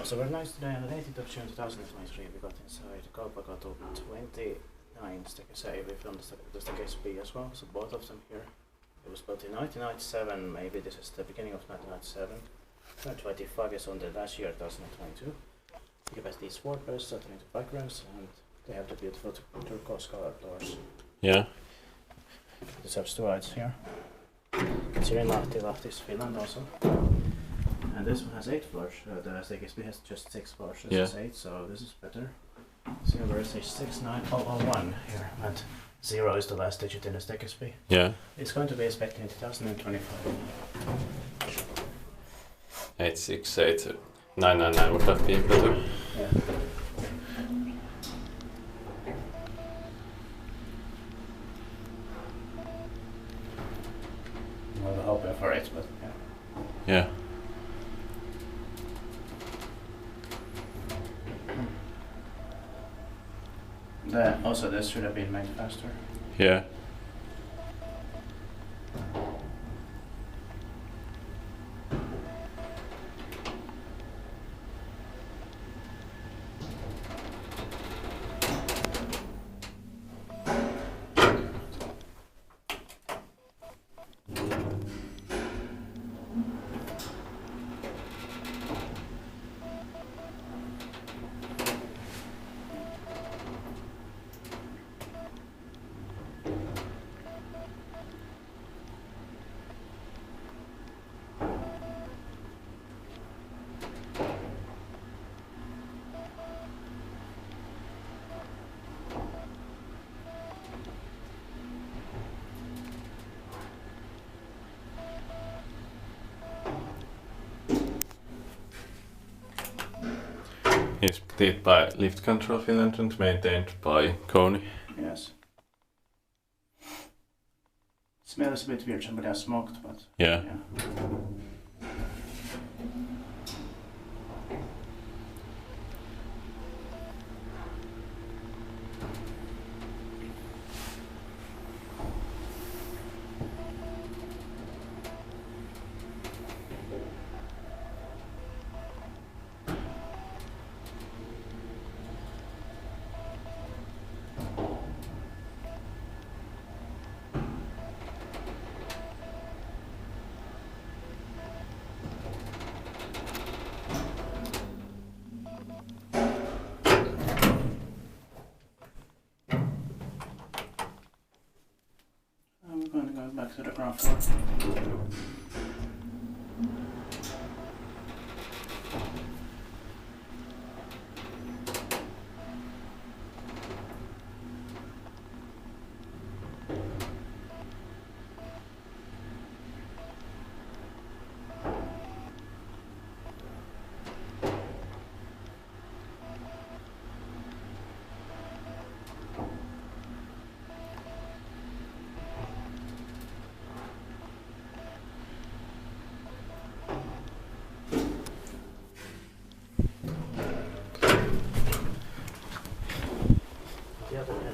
So we're nice today on the 18th of June 2023. We got inside Kauppakatu 29 staircase A. We filmed the staircase B as well, so both of them here. It was built in 1997, maybe this is the beginning of 1997. 2025 is on the last year, 2022. The capacity is 4 persons, 25 grams, and they have the beautiful turquoise colored doors. Yeah. This has 2 lights here. It's here in Lahti, Lahti is Finland also. And this one has 8 floors. The staircase B has just 6 floors. This is 8, so this is better. Silver is 69001 here, and 0 is the last digit in the staircase B. Yeah. It's going to be inspected in 2025. 868 999 would have been better. Yeah. We're hoping for 8, but yeah. Yeah. Also, this should have been made faster. Yeah. Inspected by Lift Control Finland and maintained by Kone. Yes. Smells a bit weird, somebody has smoked, but Yeah. I'm going to go back to the ground floor.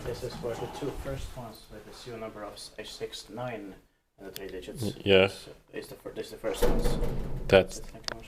This is for the 2 first ones with the serial number of 669 and the 3 digits. Yeah. This is the first ones. That's Thank you very much.